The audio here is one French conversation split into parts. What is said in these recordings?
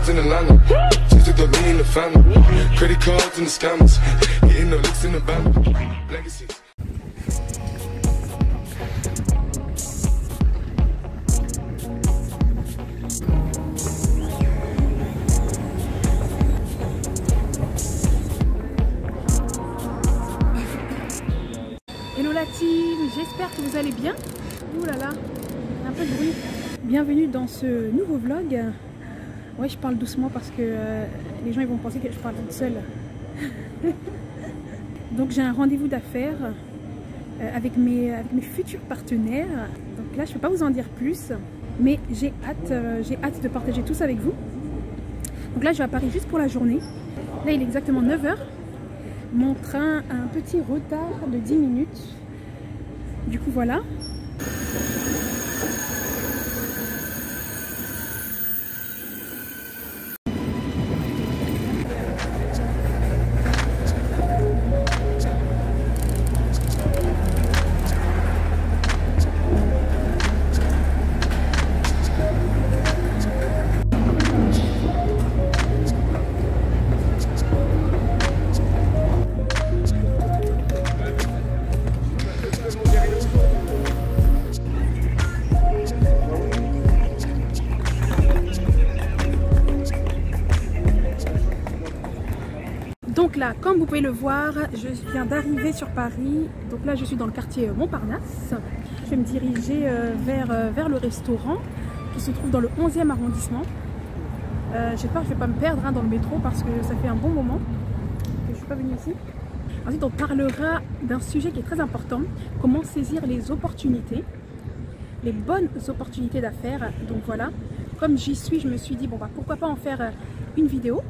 broads in Atlanta. Just took the lean in the family. Credit cards and the scammers. Getting the licks in the band. Legacies. Hello la team, j'espère que vous allez bien. Ouh là là, un peu de bruit. Bienvenue dans ce nouveau vlog. Ouais, je parle doucement parce que les gens ils vont penser que je parle toute seule. Donc j'ai un rendez-vous d'affaires avec mes futurs partenaires. Donc là je ne peux pas vous en dire plus, mais j'ai hâte de partager tout ça avec vous. Donc là je vais à Paris juste pour la journée. Là il est exactement 9 h. Mon train a un petit retard de 10 minutes. Du coup voilà. Donc là, comme vous pouvez le voir, je viens d'arriver sur Paris. Donc là, je suis dans le quartier Montparnasse. Je vais me diriger vers le restaurant qui se trouve dans le 11e arrondissement. J'espère que je ne vais pas me perdre dans le métro parce que ça fait un bon moment que je ne suis pas venue ici. Ensuite, on parlera d'un sujet qui est très important. Comment saisir les opportunités, les bonnes opportunités d'affaires. Donc voilà, comme j'y suis, je me suis dit, bon bah pourquoi pas en faire une vidéo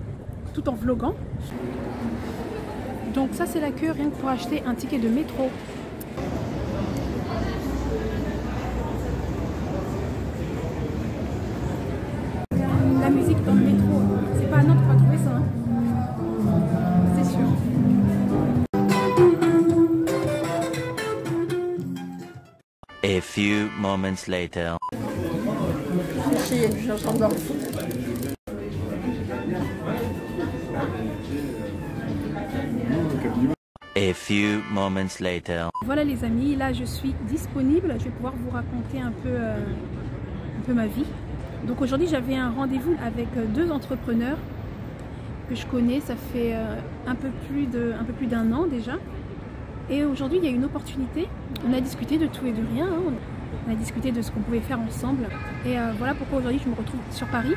tout en vloguant. Donc ça c'est la queue rien que pour acheter un ticket de métro. La musique dans le métro, c'est pas à Nantes qu'on va trouver ça, hein. C'est sûr. A few moments later. A few moments later. Voilà les amis, là je suis disponible, je vais pouvoir vous raconter un peu ma vie. Donc aujourd'hui j'avais un rendez-vous avec deux entrepreneurs que je connais, ça fait un peu plus d'un an déjà. Et aujourd'hui il y a une opportunité, on a discuté de tout et de rien, hein. On a discuté de ce qu'on pouvait faire ensemble. Et voilà pourquoi aujourd'hui je me retrouve sur Paris.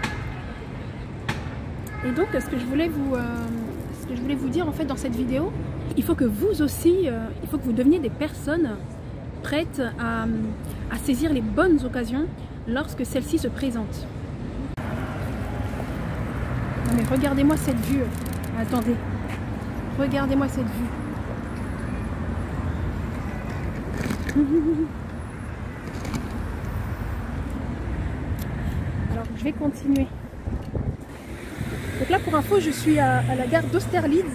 Et donc ce que je voulais vous dire en fait dans cette vidéo, il faut que vous aussi, il faut que vous deveniez des personnes prêtes à saisir les bonnes occasions lorsque celles-ci se présentent. Non mais regardez-moi cette vue, attendez, regardez-moi cette vue. Alors je vais continuer. Donc là pour info je suis à la gare d'Austerlitz.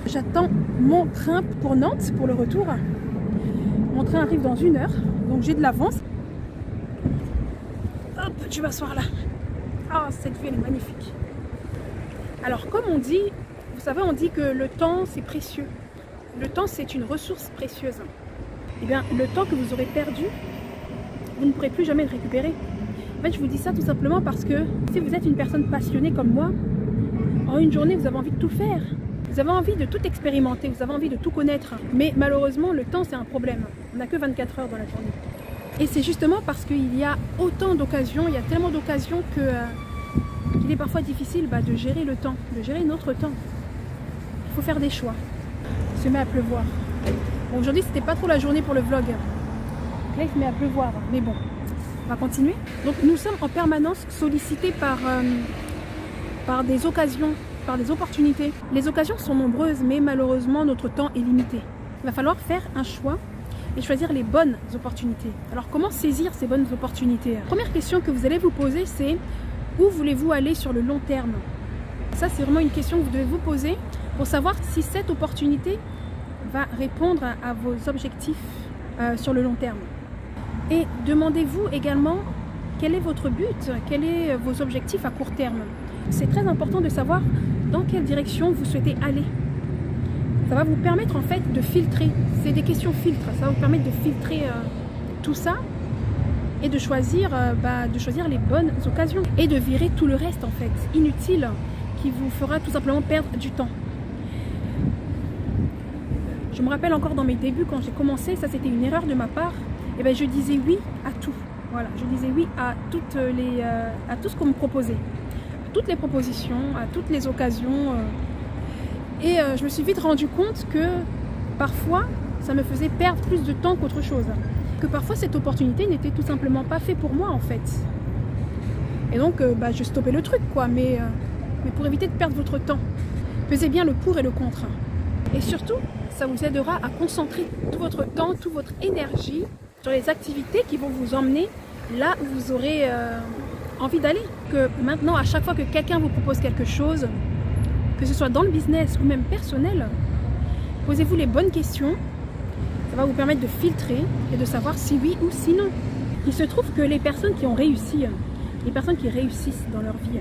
J'attends mon train pour Nantes pour le retour. Mon train arrive dans 1 heure, donc j'ai de l'avance. Hop, je vais m'asseoir là. Ah, cette vue elle est magnifique. Alors comme on dit, vous savez on dit que le temps c'est précieux. Le temps c'est une ressource précieuse. Et bien le temps que vous aurez perdu, vous ne pourrez plus jamais le récupérer. En fait je vous dis ça tout simplement parce que si vous êtes une personne passionnée comme moi, en une journée vous avez envie de tout faire. Vous avez envie de tout expérimenter, vous avez envie de tout connaître. Mais malheureusement, le temps, c'est un problème. On n'a que 24 heures dans la journée. Et c'est justement parce qu'il y a autant d'occasions, il y a tellement d'occasions qu'il est parfois difficile de gérer le temps, de gérer notre temps. Il faut faire des choix. Il se met à pleuvoir. Bon, aujourd'hui, c'était pas trop la journée pour le vlog. Là, il se met à pleuvoir. Mais bon, on va continuer. Donc, nous sommes en permanence sollicités par des occasions, par des opportunités. Les occasions sont nombreuses, mais malheureusement notre temps est limité. Il va falloir faire un choix et choisir les bonnes opportunités. Alors comment saisir ces bonnes opportunités? Première question que vous allez vous poser, c'est où voulez-vous aller sur le long terme? Ça c'est vraiment une question que vous devez vous poser pour savoir si cette opportunité va répondre à vos objectifs sur le long terme. Et demandez-vous également quel est votre but, quels sont vos objectifs à court terme. C'est très important de savoir dans quelle direction vous souhaitez aller. Ça va vous permettre en fait de filtrer. C'est des questions filtres. Ça va vous permettre de filtrer tout ça et de choisir les bonnes occasions. Et de virer tout le reste en fait, inutile, qui vous fera tout simplement perdre du temps. Je me rappelle encore dans mes débuts quand j'ai commencé, ça c'était une erreur de ma part. Et ben je disais oui à tout. Voilà, je disais oui à tout ce qu'on me proposait, à toutes les propositions, à toutes les occasions. Et je me suis vite rendu compte que parfois, ça me faisait perdre plus de temps qu'autre chose. Que parfois, cette opportunité n'était tout simplement pas faite pour moi, en fait. Et donc, je stoppais le truc, quoi. Mais pour éviter de perdre votre temps, pesez bien le pour et le contre. Et surtout, ça vous aidera à concentrer tout votre temps, toute votre énergie sur les activités qui vont vous emmener là où vous aurez envie d'aller. Que maintenant, à chaque fois que quelqu'un vous propose quelque chose, que ce soit dans le business ou même personnel, posez-vous les bonnes questions. Ça va vous permettre de filtrer et de savoir si oui ou si non. Il se trouve que les personnes qui ont réussi, les personnes qui réussissent dans leur vie,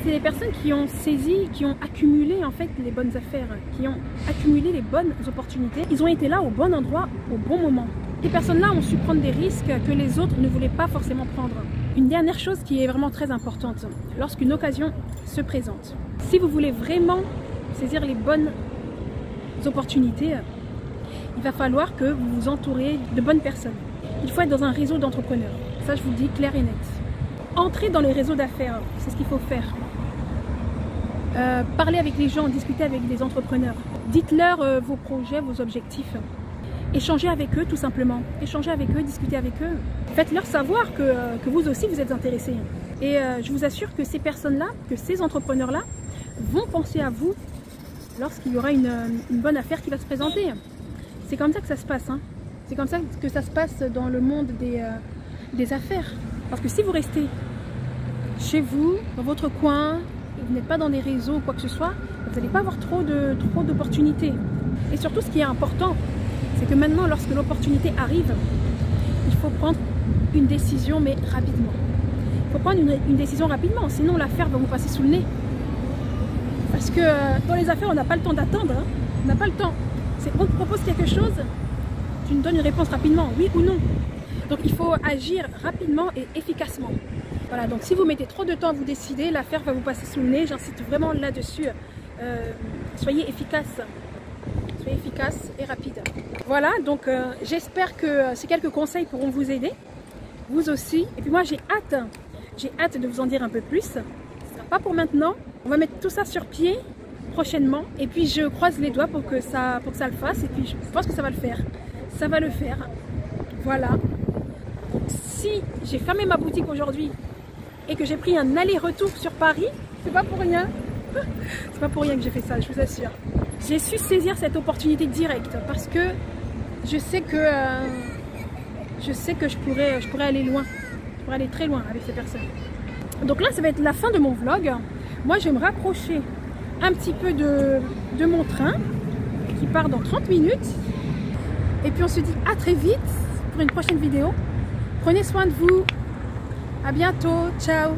c'est les personnes qui ont saisi, qui ont accumulé en fait les bonnes affaires, qui ont accumulé les bonnes opportunités. Ils ont été là au bon endroit, au bon moment. Ces personnes-là ont su prendre des risques que les autres ne voulaient pas forcément prendre. Une dernière chose qui est vraiment très importante, lorsqu'une occasion se présente. Si vous voulez vraiment saisir les bonnes opportunités, il va falloir que vous vous entourez de bonnes personnes. Il faut être dans un réseau d'entrepreneurs. Ça, je vous le dis clair et net. Entrez dans les réseaux d'affaires, c'est ce qu'il faut faire. Parlez avec les gens, discutez avec des entrepreneurs. Dites-leur vos projets, vos objectifs. Échangez avec eux tout simplement. Échangez avec eux, discutez avec eux. Faites-leur savoir que vous aussi vous êtes intéressés. Et je vous assure que ces personnes-là, que ces entrepreneurs-là vont penser à vous lorsqu'il y aura une bonne affaire qui va se présenter. C'est comme ça que ça se passe. Hein. C'est comme ça que ça se passe dans le monde des affaires. Parce que si vous restez chez vous, dans votre coin, et vous n'êtes pas dans des réseaux ou quoi que ce soit, vous n'allez pas avoir trop d'opportunités. Et surtout, ce qui est important, c'est que maintenant, lorsque l'opportunité arrive, il faut prendre une décision, mais rapidement. Il faut prendre une décision rapidement, sinon l'affaire va vous passer sous le nez. Parce que dans les affaires, on n'a pas le temps d'attendre. Hein. On n'a pas le temps. On te propose quelque chose, tu nous donnes une réponse rapidement, oui ou non. Donc il faut agir rapidement et efficacement. Voilà, donc si vous mettez trop de temps à vous décider, l'affaire va vous passer sous le nez. J'insiste vraiment là-dessus. Soyez efficace. Soyez efficace et rapide. Voilà, donc j'espère que ces quelques conseils pourront vous aider. Vous aussi. Et puis moi j'ai hâte de vous en dire un peu plus. Ce ne sera pas pour maintenant. On va mettre tout ça sur pied prochainement. Et puis je croise les doigts pour que ça le fasse. Et puis je pense que ça va le faire. Ça va le faire. Voilà. Si j'ai fermé ma boutique aujourd'hui et que j'ai pris un aller-retour sur Paris, c'est pas pour rien. C'est pas pour rien que j'ai fait ça, je vous assure. J'ai su saisir cette opportunité directe parce que je sais que je pourrais aller loin. Je pourrais aller très loin avec ces personnes. Donc là, ça va être la fin de mon vlog. Moi, je vais me rapprocher un petit peu de mon train qui part dans 30 minutes. Et puis on se dit à très vite pour une prochaine vidéo. Prenez soin de vous. À bientôt. Ciao.